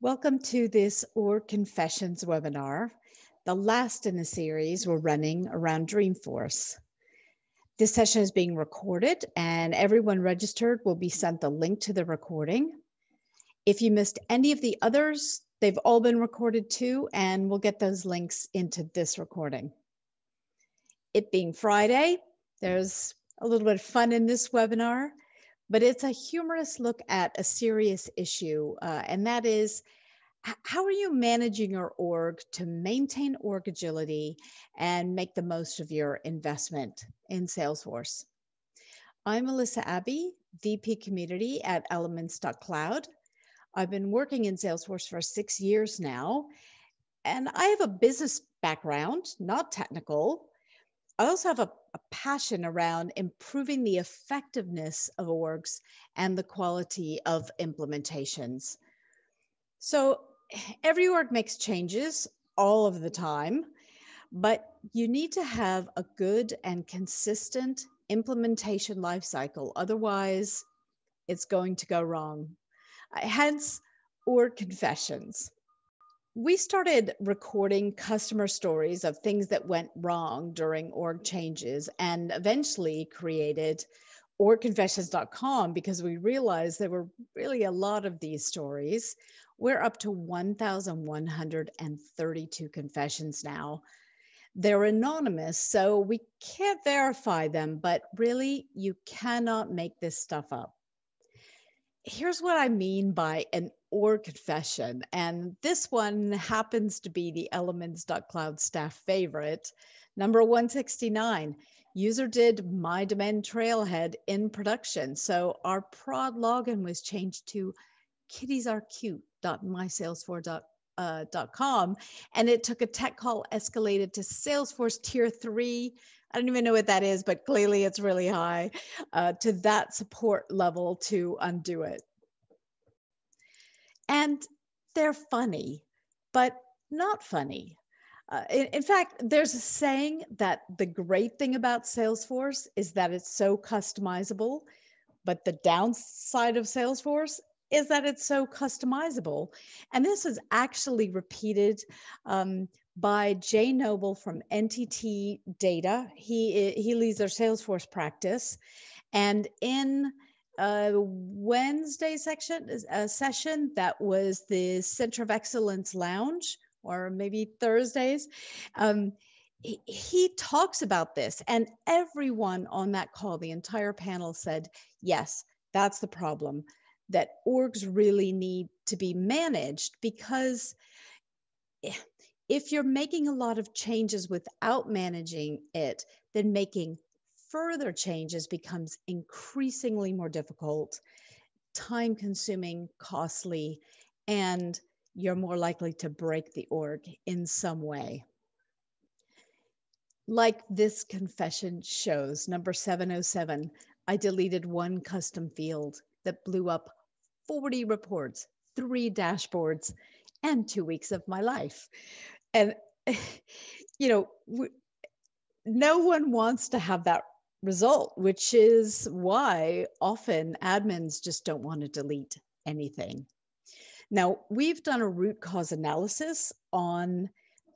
Welcome to this Org Confessions webinar, the last in the series we're running around Dreamforce. This session is being recorded and everyone registered will be sent the link to the recording. If you missed any of the others, they've all been recorded too, and we'll get those links into this recording. It being Friday, there's a little bit of fun in this webinar, but it's a humorous look at a serious issue, and that is, how are you managing your org to maintain org agility and make the most of your investment in Salesforce? I'm Melissa Abbey, VP Community at Elements.Cloud. I've been working in Salesforce for 6 years now, and I have a business background, not technical. I also have a passion around improving the effectiveness of orgs and the quality of implementations. So every org makes changes all of the time, but you need to have a good and consistent implementation lifecycle. Otherwise, it's going to go wrong. Hence, Org Confessions. We started recording customer stories of things that went wrong during org changes and eventually created orgconfessions.com because we realized there were really a lot of these stories. We're up to 1,132 confessions now. They're anonymous, so we can't verify them, but really you cannot make this stuff up. Here's what I mean by an org confession, and this one happens to be the Elements.Cloud staff favorite. Number 169, user did my domain trailhead in production, so our prod login was changed to kittiesarecute.mysalesforce.com, and it took a tech call escalated to Salesforce Tier 3. I don't even know what that is, but clearly it's really high, to that support level to undo it. And they're funny, but not funny. In fact, there's a saying that the great thing about Salesforce is that it's so customizable, but the downside of Salesforce is that it's so customizable. And this is actually repeated by Jay Noble from NTT Data. He leads their Salesforce practice. And in Wednesday session that was the Center of Excellence Lounge, or maybe Thursdays, he talks about this, and everyone on that call, the entire panel said, yes, that's the problem, that orgs really need to be managed, because if you're making a lot of changes without managing it, then making further changes becomes increasingly more difficult, time-consuming, costly, and you're more likely to break the org in some way. Like this confession shows, number 707, I deleted one custom field that blew up 40 reports, 3 dashboards, and 2 weeks of my life. And, you know, no one wants to have that result, which is why often admins just don't want to delete anything. Now, we've done a root cause analysis on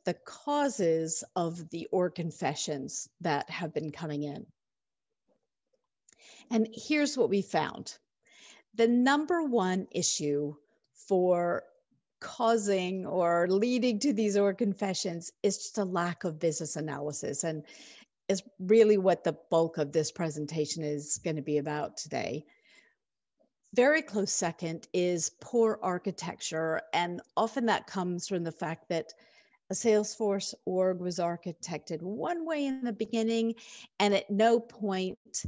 the causes of the org confessions that have been coming in. And here's what we found. The number one issue for causing or leading to these org confessions is just a lack of business analysis, and is really what the bulk of this presentation is going to be about today. Very close second is poor architecture, and often that comes from the fact that a Salesforce org was architected one way in the beginning, and at no point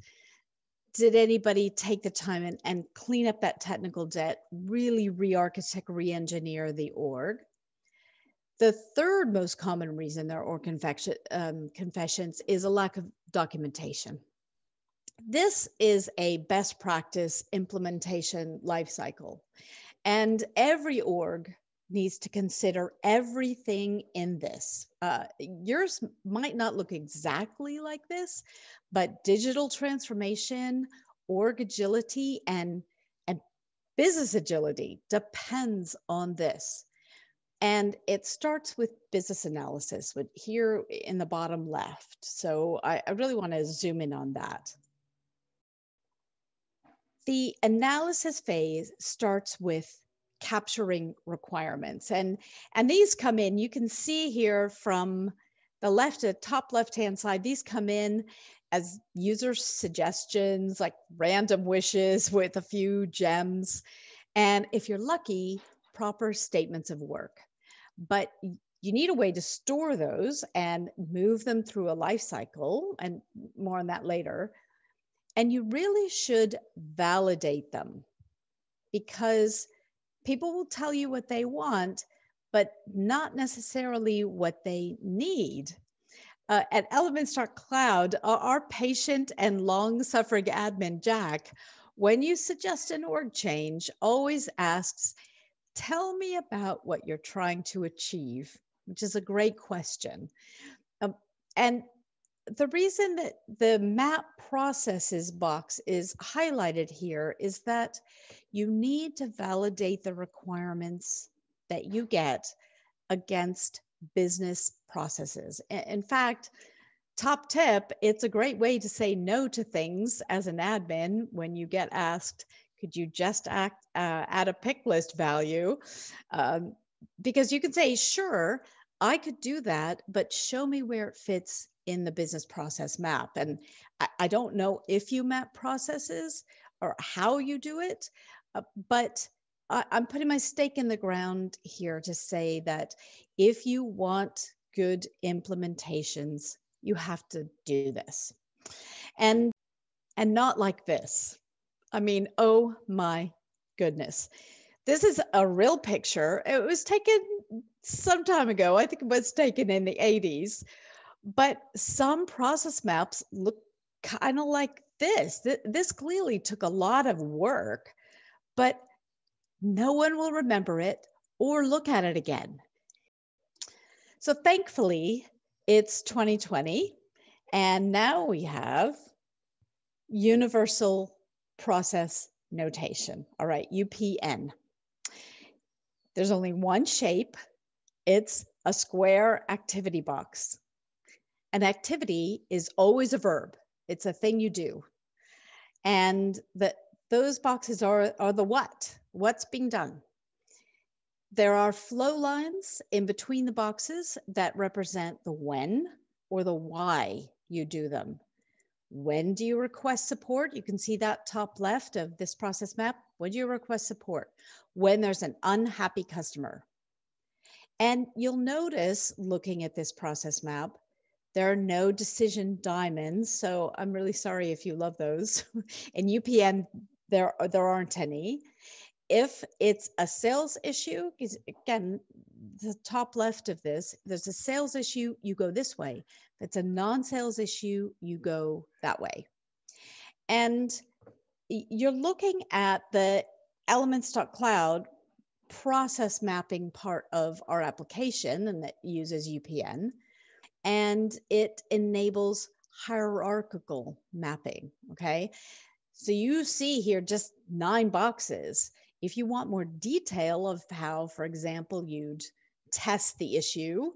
did anybody take the time and clean up that technical debt, really re-architect, re-engineer the org. The third most common reason there are org confessions is a lack of documentation. This is a best practice implementation lifecycle, and every org needs to consider everything in this. Yours might not look exactly like this, but digital transformation, org agility, and Business agility depends on this. And it starts with business analysis, with here in the bottom left. So I really want to zoom in on that. The analysis phase starts with capturing requirements. And these come in, you can see here from the left, the top left-hand side, these come in as user suggestions, like random wishes with a few gems. And if you're lucky, proper statements of work. But you need a way to store those and move them through a life cycle, and more on that later. And you really should validate them, because people will tell you what they want, but not necessarily what they need. At Elements.Cloud, our patient and long-suffering admin, Jack, when you suggest an org change, always asks, tell me about what you're trying to achieve, which is a great question. And the reason that the map processes box is highlighted here is that you need to validate the requirements that you get against business processes. In fact, top tip, it's a great way to say no to things as an admin when you get asked, could you just add a pick list value? Because you can say, sure, I could do that, but show me where it fits in the business process map. And I don't know if you map processes or how you do it, but I'm putting my stake in the ground here to say that if you want good implementations, you have to do this. And not like this. I mean, oh my goodness. This is a real picture. It was taken some time ago. I think it was taken in the 80s. But some process maps look kind of like this. This clearly took a lot of work, but no one will remember it or look at it again. So thankfully, it's 2020, and now we have Universal Process Notation. All right, UPN. There's only one shape. It's a square activity box. An activity is always a verb. It's a thing you do. And those boxes are the what. What's being done? There are flow lines in between the boxes that represent the when or the why you do them. When do you request support? You can see that top left of this process map. When do you request support? When there's an unhappy customer. And you'll notice, looking at this process map, there are no decision diamonds. So I'm really sorry if you love those. In UPN, there aren't any. If it's a sales issue, again, the top left of this, there's a sales issue, you go this way. If it's a non-sales issue, you go that way. And you're looking at the Elements.Cloud process mapping part of our application, and that uses UPN, and it enables hierarchical mapping, okay? So you see here just 9 boxes. If you want more detail of how, for example, you'd test the issue,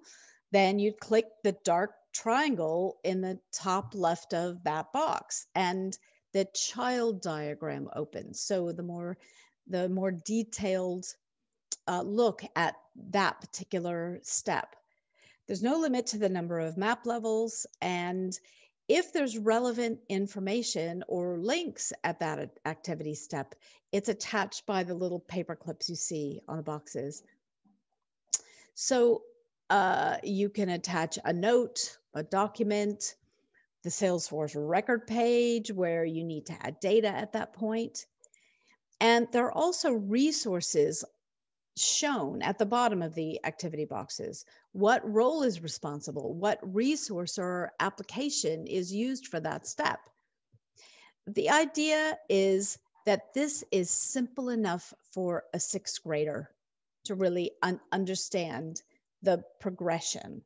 then you'd click the dark triangle in the top left of that box, and the child diagram opens. So the more detailed look at that particular step. There's no limit to the number of map levels, and if there's relevant information or links at that activity step, it's attached by the little paper clips you see on the boxes. So you can attach a note, a document, the Salesforce record page where you need to add data at that point. And there are also resources shown at the bottom of the activity boxes. What role is responsible? What resource or application is used for that step? The idea is that this is simple enough for a 6th grader to really understand the progression.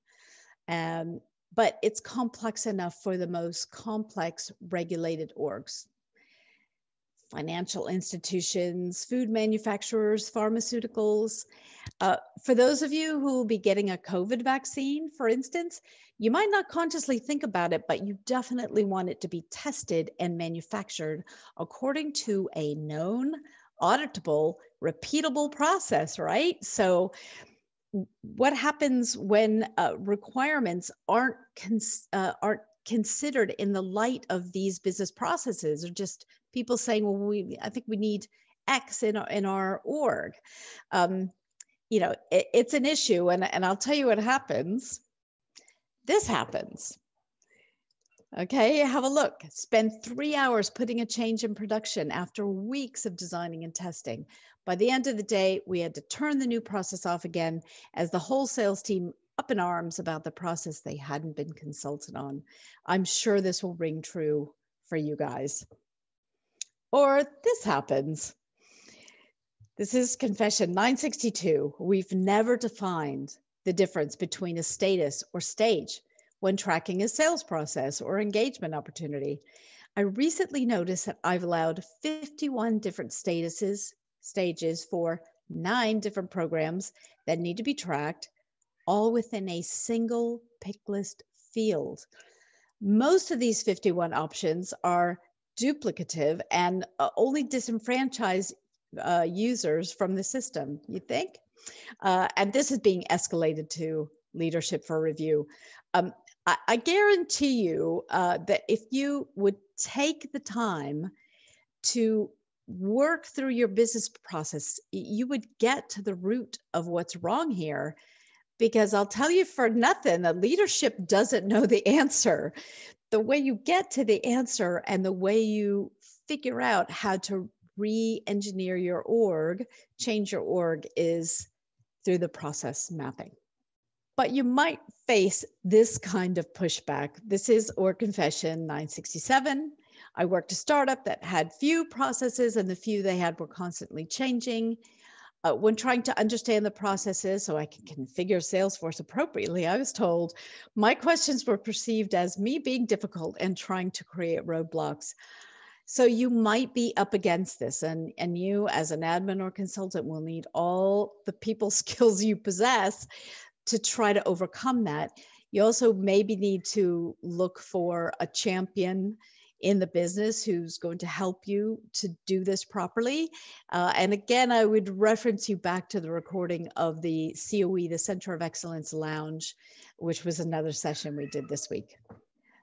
But it's complex enough for the most complex regulated orgs. financial institutions, food manufacturers, pharmaceuticals. For those of you who will be getting a COVID vaccine, for instance, you might not consciously think about it, but you definitely want it to be tested and manufactured according to a known, auditable, repeatable process, right? So what happens when requirements aren't considered in the light of these business processes, or just people saying, well, I think we need X in our org. It's an issue, and I'll tell you what happens. This happens. Okay, have a look. Spend 3 hours putting a change in production after weeks of designing and testing. By the end of the day, we had to turn the new process off again as the whole sales team up in arms about the process they hadn't been consulted on. I'm sure this will ring true for you guys. Or this happens. This is confession 962. We've never defined the difference between a status or stage when tracking a sales process or engagement opportunity. I recently noticed that I've allowed 51 different stages for 9 different programs that need to be tracked, all within a single pick list field. Most of these 51 options are duplicative and only disenfranchise users from the system, you think? And this is being escalated to leadership for review. I guarantee you that if you would take the time to work through your business process, you would get to the root of what's wrong here. Because I'll tell you for nothing, that leadership doesn't know the answer. The way you get to the answer and the way you figure out how to re-engineer your org, change your org, is through the process mapping. But you might face this kind of pushback. This is Org Confession 967. I worked a startup that had few processes, and the few they had were constantly changing. When trying to understand the processes so I can configure Salesforce appropriately, I was told my questions were perceived as me being difficult and trying to create roadblocks. So you might be up against this, and you as an admin or consultant will need all the people skills you possess to try to overcome that. You also maybe need to look for a champion in the business who's going to help you to do this properly. And again, I would reference you back to the recording of the COE, the Center of Excellence Lounge, which was another session we did this week.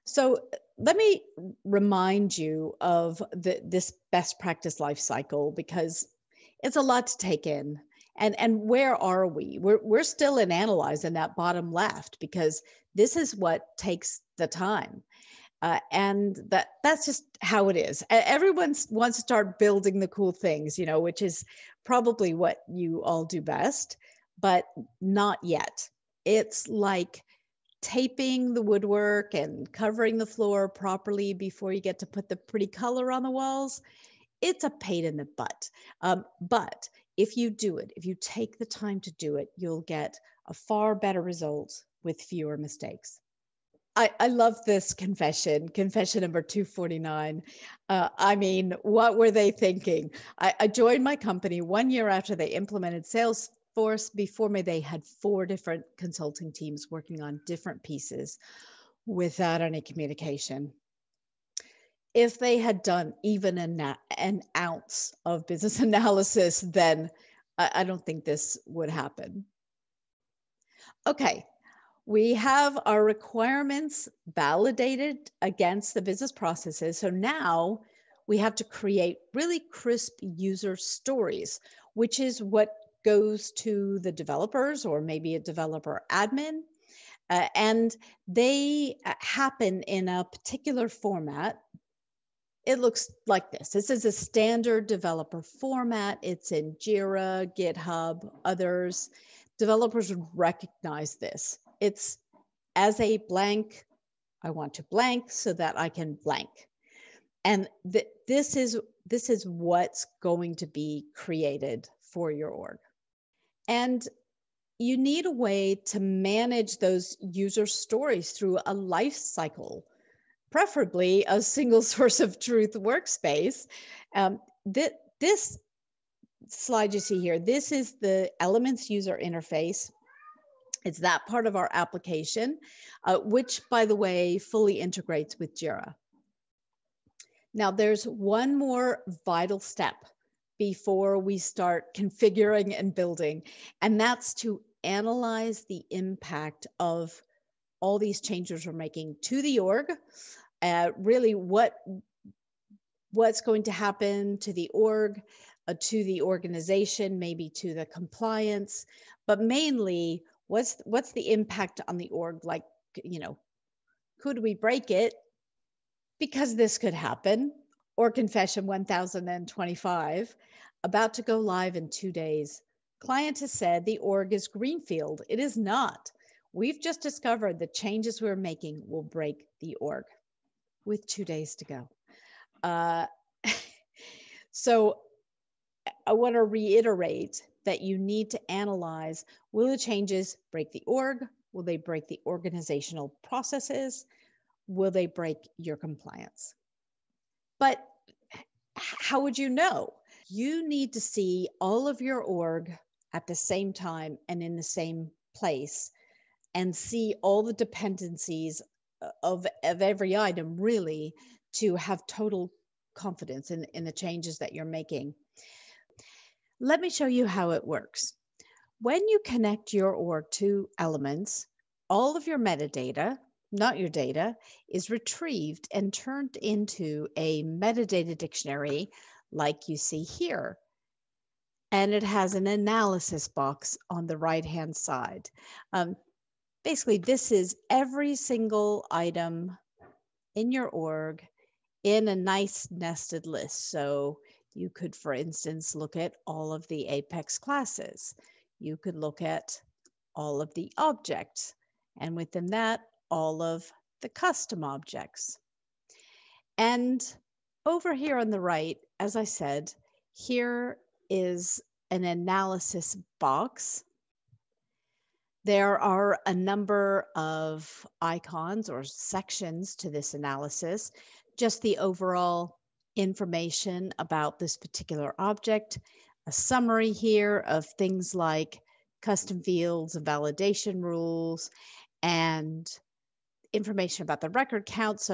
So let me remind you of this best practice life cycle, because it's a lot to take in. And where are we? We're still in analyze in that bottom left, because this is what takes the time. And that's just how it is. Everyone wants to start building the cool things, which is probably what you all do best, but not yet. It's like taping the woodwork and covering the floor properly before you get to put the pretty color on the walls. It's a pain in the butt. But if you do it, if you take the time to do it, you'll get a far better result with fewer mistakes. I love this confession number 249. I mean, what were they thinking? I joined my company 1 year after they implemented Salesforce. Before me, they had 4 different consulting teams working on different pieces without any communication. If they had done even an ounce of business analysis, then I don't think this would happen. Okay. We have our requirements validated against the business processes. So now we have to create really crisp user stories, which is what goes to the developers or maybe a developer admin. And they happen in a particular format. It looks like this. This is a standard developer format. It's in Jira, GitHub, others. Developers would recognize this. It's as a blank, I want to blank so that I can blank. And this is what's going to be created for your org. And you need a way to manage those user stories through a life cycle, preferably a single source of truth workspace. This slide you see here, this is the Elements user interface. It's that part of our application, which, by the way, fully integrates with Jira. Now, there's one more vital step before we start configuring and building, and that's to analyze the impact of all these changes we're making to the org, really what's going to happen to the org, to the organization, maybe to the compliance, but mainly what's the impact on the org? Like, could we break it? Because this could happen. Org Confession 1025, about to go live in 2 days. Client has said the org is greenfield. It is not. We've just discovered the changes we're making will break the org with 2 days to go. So I want to reiterate that you need to analyze, will the changes break the org? Will they break the organizational processes? Will they break your compliance? But how would you know? You need to see all of your org at the same time and in the same place, and see all the dependencies of every item, really, to have total confidence in the changes that you're making. Let me show you how it works. When you connect your org to Elements, all of your metadata, not your data, is retrieved and turned into a metadata dictionary like you see here. And it has an analysis box on the right-hand side. Basically, this is every single item in your org in a nice nested list. So you could, for instance, look at all of the Apex classes. You could look at all of the objects, and within that, all of the custom objects. And over here on the right, as I said, here is an analysis box. There are a number of icons or sections to this analysis, just the overall information about this particular object, a summary here of things like custom fields and validation rules, and information about the record count,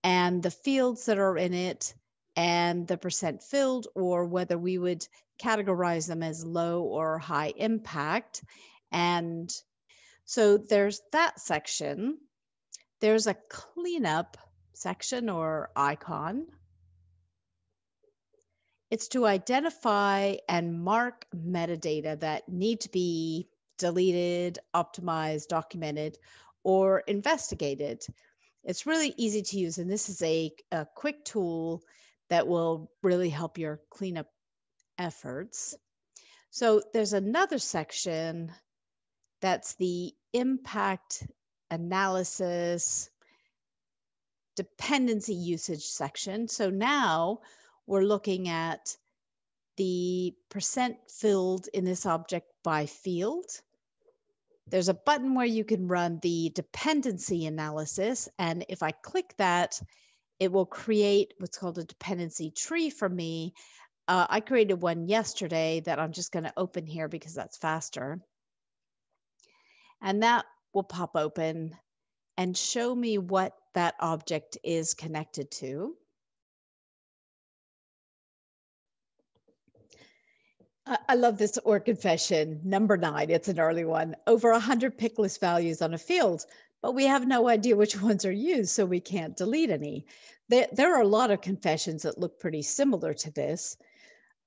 and the fields that are in it, and the percent filled, or whether we would categorize them as low or high impact. And so there's that section. There's a cleanup section or icon. It's to identify and mark metadata that need to be deleted, optimized, documented, or investigated. It's really easy to use, and this is a quick tool that will really help your cleanup efforts. So there's another section that's the impact analysis dependency usage section. So now we're looking at the percent filled in this object by field. There's a button where you can run the dependency analysis. And if I click that, it will create what's called a dependency tree for me. I created one yesterday that I'm just going to open here because that's faster. And that will pop open and show me what that object is connected to. I love this org confession, number 9. It's an early one. Over 100 pick list values on a field, but we have no idea which ones are used, so we can't delete any. There are a lot of confessions that look pretty similar to this.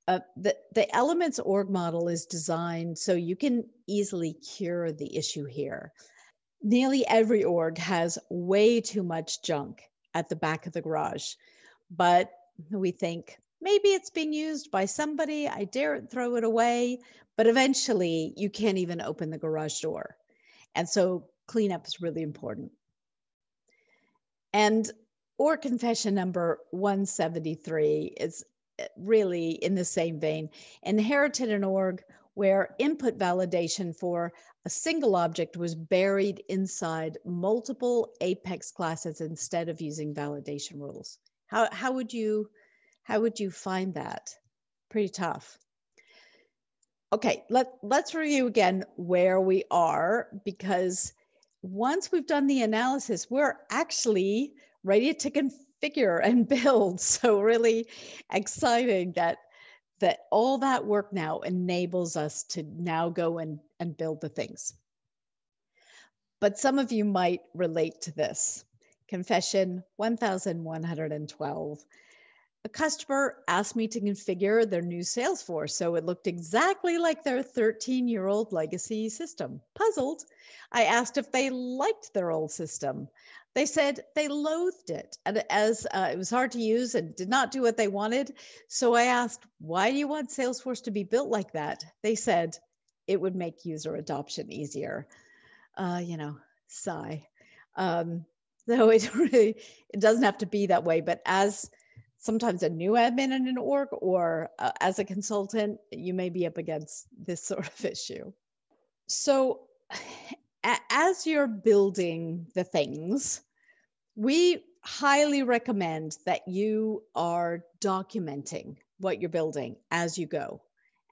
The Elements org model is designed so you can easily cure the issue here. Nearly every org has way too much junk at the back of the garage, but we think maybe it's been used by somebody, I daren't throw it away, but eventually you can't even open the garage door. And so cleanup is really important. And org confession number 173 is really in the same vein. Inherited an org where input validation for a single object was buried inside multiple Apex classes instead of using validation rules. How would you How would you find that? Pretty tough. Okay, let's review again where we are, because once we've done the analysis, we're actually ready to configure and build. So really exciting that all that work now enables us to now go and build the things. But some of you might relate to this. Confession 1112. A customer asked me to configure their new Salesforce so it looked exactly like their 13-year-old legacy system. Puzzled, I asked if they liked their old system. They said they loathed it, and as it was hard to use and did not do what they wanted. So I asked, why do you want Salesforce to be built like that? They said it would make user adoption easier. Sigh. So it doesn't have to be that way, but as sometimes a new admin in an org or as a consultant, you may be up against this sort of issue. So as you're building the things, we highly recommend that you are documenting what you're building as you go.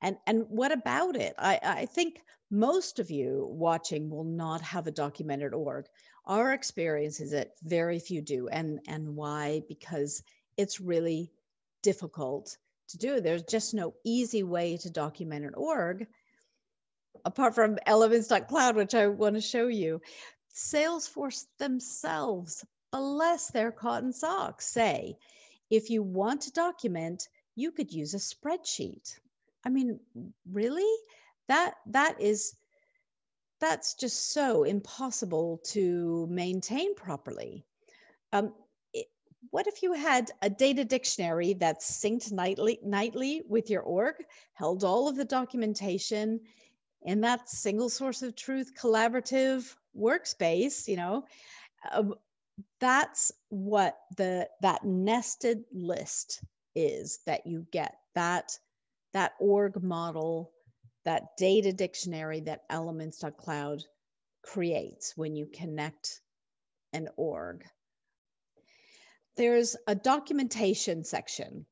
And what about it? I think most of you watching will not have a documented org. Our experience is that very few do. And why? Because it's really difficult to do. There's just no easy way to document an org, apart from elements.cloud, which I want to show you. Salesforce themselves, bless their cotton socks, say, if you want to document, you could use a spreadsheet. I mean, really? That's just so impossible to maintain properly. What if you had a data dictionary that's synced nightly with your org, held all of the documentation in that single source of truth collaborative workspace? That's what that nested list is that you get, that org model, that data dictionary that elements.cloud creates when you connect an org. There's a documentation section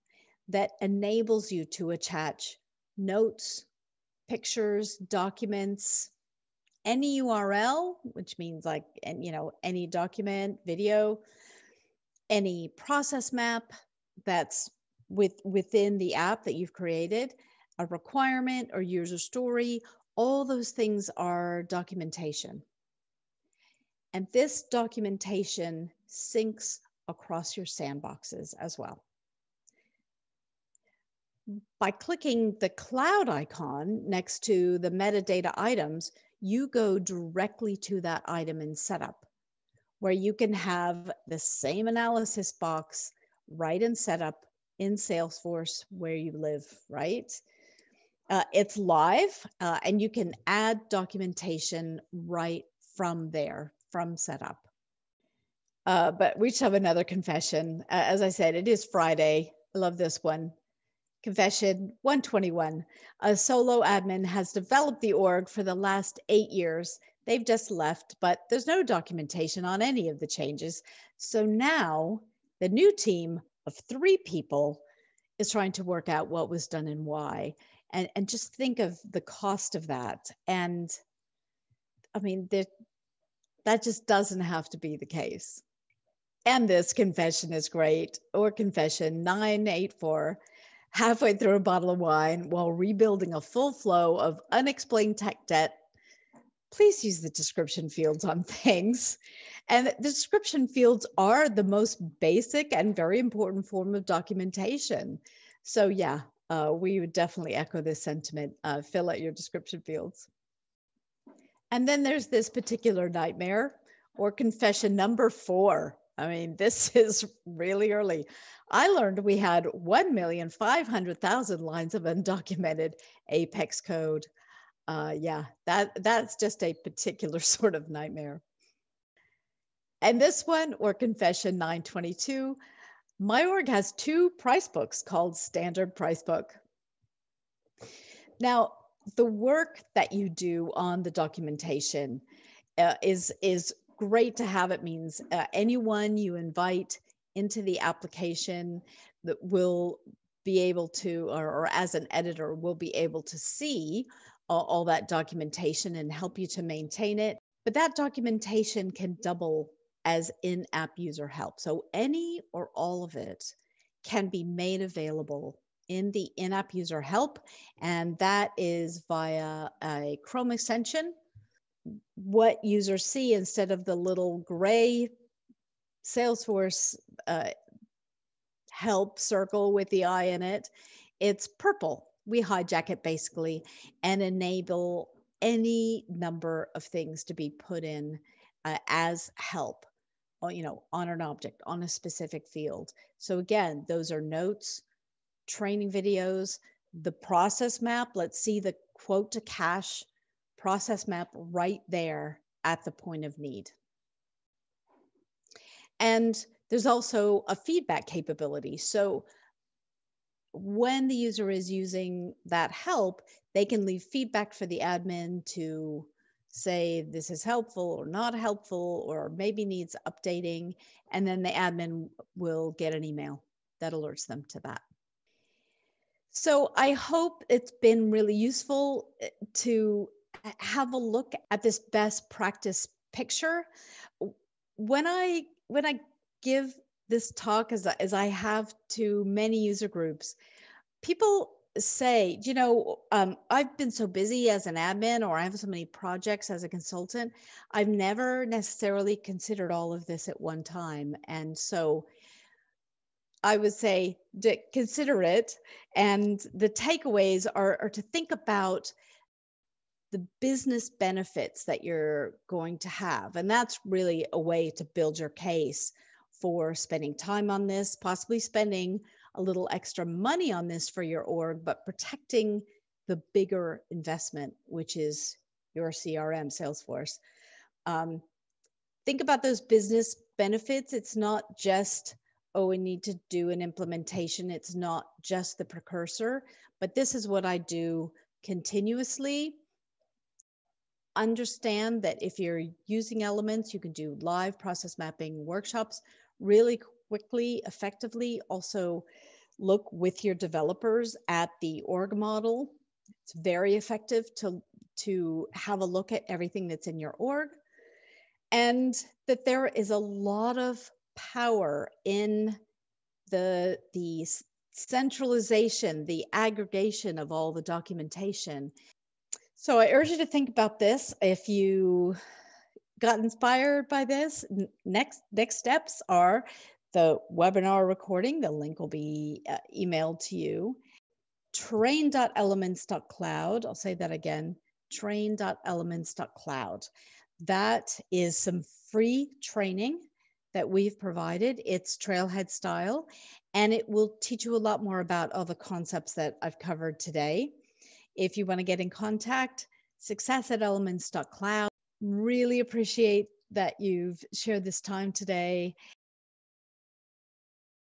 that enables you to attach notes, pictures, documents, any URL, which means like, any document, video, any process map that's within the app that you've created, a requirement or user story. All those things are documentation. And this documentation syncs across your sandboxes as well. By clicking the cloud icon next to the metadata items, you go directly to that item in setup, where you can have the same analysis box right in setup in Salesforce where you live, right? It's live, and you can add documentation right from there, from setup. But we just have another confession. As I said, it is Friday. I love this one. Confession 121. A solo admin has developed the org for the last 8 years. They've just left, but there's no documentation on any of the changes. So now the new team of 3 people is trying to work out what was done and why. And just think of the cost of that. And I mean, that just doesn't have to be the case. And this confession is great. Or confession 984. Halfway through a bottle of wine while rebuilding a full flow of unexplained tech debt. Please use the description fields on things. And the description fields are the most basic and very important form of documentation. So yeah, we would definitely echo this sentiment. Fill out your description fields. And then there's this particular nightmare, or confession number 4. I mean, this is really early. I learned we had 1,500,000 lines of undocumented Apex code. Yeah, that's just a particular sort of nightmare. And this one, or confession 922, my org has 2 price books called Standard Price Book. Now, the work that you do on the documentation is great to have. It means anyone you invite into the application, that will be able to, or as an editor, will be able to see all that documentation and help you to maintain it. But that documentation can double as in-app user help. So any or all of it can be made available in the in-app user help, and that is via a Chrome extension. What users see, instead of the little gray Salesforce help circle with the eye in it, it's purple. We hijack it basically and enable any number of things to be put in as help, on an object, on a specific field. So again, those are notes, training videos, the process map. Let's see the quote to cash process map right there at the point of need. And there's also a feedback capability. So when the user is using that help, they can leave feedback for the admin to say this is helpful or not helpful, or maybe needs updating. And then the admin will get an email that alerts them to that. So I hope it's been really useful to have a look at this best practice picture. When I give this talk, as I have to many user groups, people say, I've been so busy as an admin, or I have so many projects as a consultant, I've never necessarily considered all of this at one time. And so I would say to consider it. And the takeaways are to think about the business benefits that you're going to have. And that's really a way to build your case for spending time on this, possibly spending a little extra money on this for your org, but protecting the bigger investment, which is your CRM, Salesforce. Think about those business benefits. It's not just, oh, we need to do an implementation. It's not just the precursor, but this is what I do continuously. Understand that if you're using Elements, you can do live process mapping workshops really quickly, effectively. Also, look with your developers at the org model. It's very effective to have a look at everything that's in your org. And that there is a lot of power in the centralization, the aggregation of all the documentation. So I urge you to think about this. If you got inspired by this, next steps are the webinar recording. The link will be emailed to you. Train.elements.cloud. I'll say that again. Train.elements.cloud. That is some free training that we've provided. It's Trailhead style, and it will teach you a lot more about all the concepts that I've covered today. If you want to get in contact, success@elements.cloud. Really appreciate that you've shared this time today.